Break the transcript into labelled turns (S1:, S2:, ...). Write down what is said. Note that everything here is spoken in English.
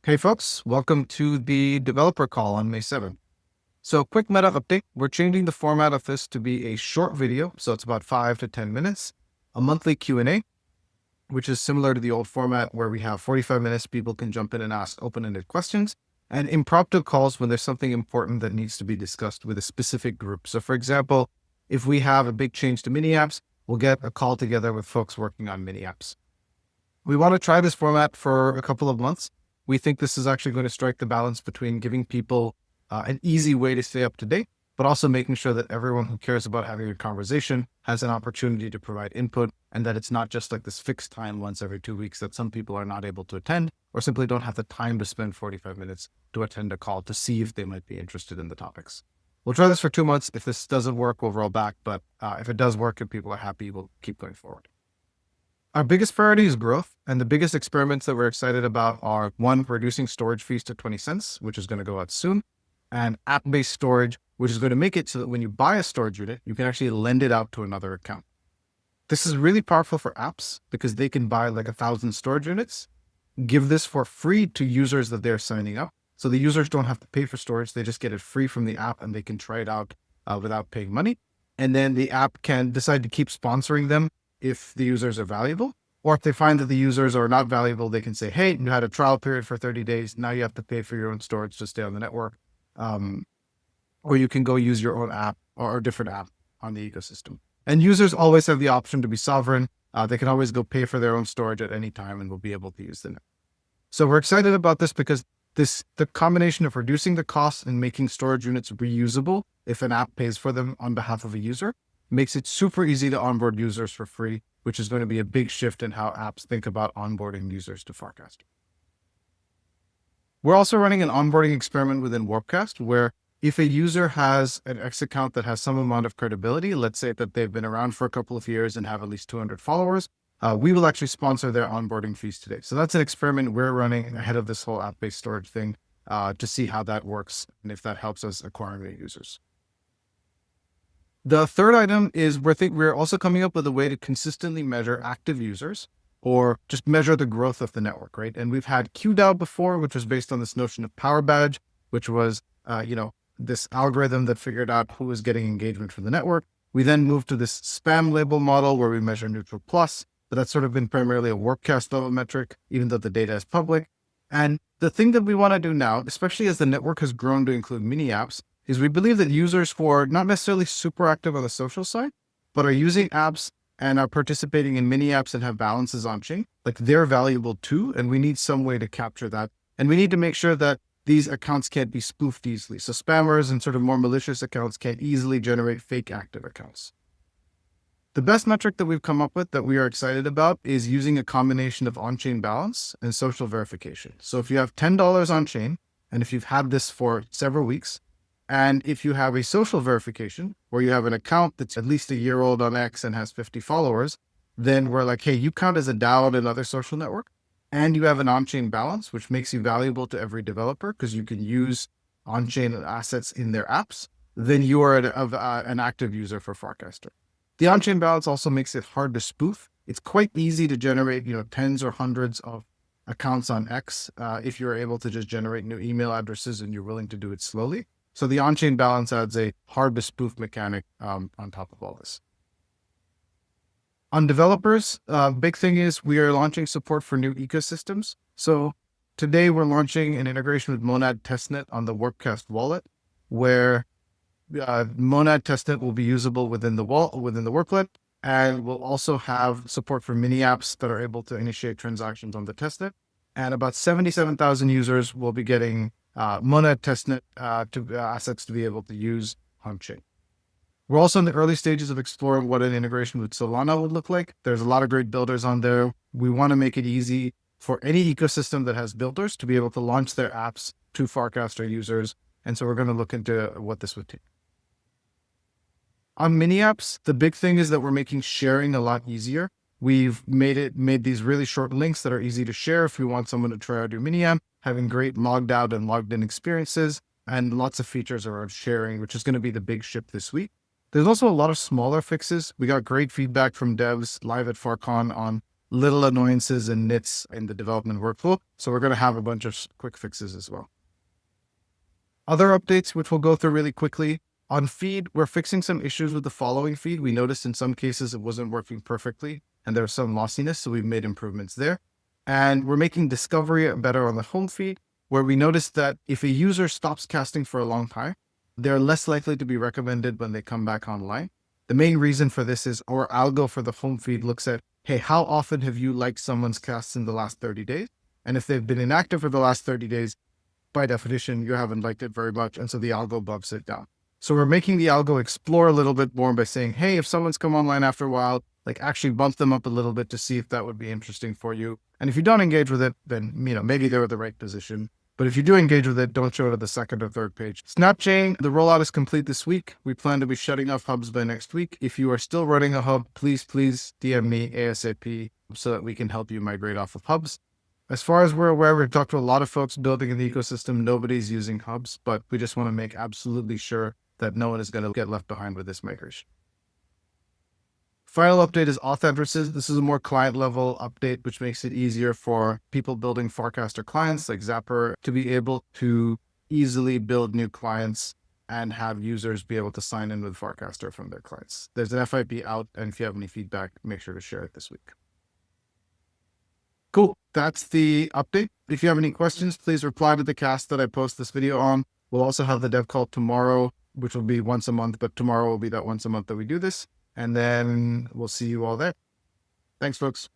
S1: Hey folks, welcome to the developer call on May 7th. So quick meta update. We're changing the format of this to be a short video. So it's about 5 to 10 minutes, a monthly Q&A, which is similar to the old format where we have 45 minutes. People can jump in and ask open-ended questions, and impromptu calls when there's something important that needs to be discussed with a specific group. So for example, if we have a big change to mini apps, we'll get a call together with folks working on mini apps. We want to try this format for a couple of months. We think this is actually going to strike the balance between giving people an easy way to stay up to date, but also making sure that everyone who cares about having a conversation has an opportunity to provide input, and that it's not just like this fixed time once every 2 weeks that some people are not able to attend or simply don't have the time to spend 45 minutes to attend a call to see if they might be interested in the topics. We'll try this for 2 months. If this doesn't work, we'll roll back. But if it does work and people are happy, we'll keep going forward. Our biggest priority is growth, and the biggest experiments that we're excited about are one, reducing storage fees to 20 cents, which is going to go out soon, and app-based storage, which is going to make it so that when you buy a storage unit, you can actually lend it out to another account. This is really powerful for apps because they can buy like 1,000 storage units, give this for free to users that they're signing up. So the users don't have to pay for storage. They just get it free from the app and they can try it out without paying money. And then the app can decide to keep sponsoring them if the users are valuable, or if they find that the users are not valuable, they can say, hey, you had a trial period for 30 days. Now you have to pay for your own storage to stay on the network. Or you can go use your own app or a different app on the ecosystem. And users always have the option to be sovereign. They can always go pay for their own storage at any time and will be able to use the network. So we're excited about this because the combination of reducing the costs and making storage units reusable if an app pays for them on behalf of a user makes it super easy to onboard users for free, which is going to be a big shift in how apps think about onboarding users to Farcast. We're also running an onboarding experiment within Warpcast, where if a user has an X account that has some amount of credibility, let's say that they've been around for a couple of years and have at least 200 followers, we will actually sponsor their onboarding fees today. So that's an experiment we're running ahead of this whole app-based storage thing to see how that works and if that helps us acquire new users. The third item is we're also coming up with a way to consistently measure active users or just measure the growth of the network, right? And we've had QDAO before, which was based on this notion of power badge, which was, this algorithm that figured out who was getting engagement from the network. We then moved to this spam label model where we measure neutral plus, but that's sort of been primarily a Warpcast level metric, even though the data is public. And the thing that we want to do now, especially as the network has grown to include mini apps, is we believe that users who are not necessarily super active on the social side, but are using apps and are participating in mini apps and have balances on chain, like they're valuable too. And we need some way to capture that. And we need to make sure that these accounts can't be spoofed easily. So spammers and sort of more malicious accounts can't easily generate fake active accounts. The best metric that we've come up with that we are excited about is using a combination of on-chain balance and social verification. So if you have $10 on chain, and if you've had this for several weeks, and if you have a social verification where you have an account that's at least a year old on X and has 50 followers, then we're like, hey, you count as a DAO on another social network, and you have an on-chain balance, which makes you valuable to every developer because you can use on-chain assets in their apps, then you are an active user for Farcaster. The on-chain balance also makes it hard to spoof. It's quite easy to generate, tens or hundreds of accounts on X if you're able to just generate new email addresses and you're willing to do it slowly. So the on-chain balance adds a hard to spoof mechanic on top of all this. On developers, big thing is we are launching support for new ecosystems. So today we're launching an integration with Monad Testnet on the Warpcast wallet, where Monad Testnet will be usable within the worklet, and we'll also have support for mini apps that are able to initiate transactions on the testnet. And about 77,000 users will be getting Monad Testnet assets to be able to use on-chain. We're also in the early stages of exploring what an integration with Solana would look like. There's a lot of great builders on there. We want to make it easy for any ecosystem that has builders to be able to launch their apps to Farcaster users. And so we're going to look into what this would take. On mini apps, the big thing is that we're making sharing a lot easier. We've made these really short links that are easy to share if you want someone to try out your mini app, having great logged out and logged in experiences, and lots of features around sharing, which is going to be the big shift this week. There's also a lot of smaller fixes. We got great feedback from devs live at FarCon on little annoyances and nits in the development workflow. So we're going to have a bunch of quick fixes as well. Other updates, which we'll go through really quickly. On feed, we're fixing some issues with the following feed. We noticed in some cases it wasn't working perfectly and there was some lossiness, so we've made improvements there. And we're making discovery better on the home feed, where we noticed that if a user stops casting for a long time, they're less likely to be recommended when they come back online. The main reason for this is our algo for the home feed looks at, hey, how often have you liked someone's casts in the last 30 days? And if they've been inactive for the last 30 days, by definition, you haven't liked it very much. And so the algo bumps it down. So we're making the algo explore a little bit more by saying, hey, if someone's come online after a while, like actually bump them up a little bit to see if that would be interesting for you. And if you don't engage with it, then, maybe they're at the right position. But if you do engage with it, don't show it at the second or third page. Snapchain, the rollout is complete this week. We plan to be shutting off hubs by next week. If you are still running a hub, please DM me ASAP so that we can help you migrate off of hubs. As far as we're aware, we've talked to a lot of folks building in the ecosystem. Nobody's using hubs, but we just want to make absolutely sure that no one is going to get left behind with this migration. Final update is auth addresses. This is a more client level update, which makes it easier for people building Farcaster clients like Zapper to be able to easily build new clients and have users be able to sign in with Farcaster from their clients. There's an FIP out, and if you have any feedback, make sure to share it this week. Cool. That's the update. If you have any questions, please reply to the cast that I post this video on. We'll also have the dev call tomorrow, which will be once a month, but tomorrow will be that once a month that we do this. And then we'll see you all there. Thanks, folks.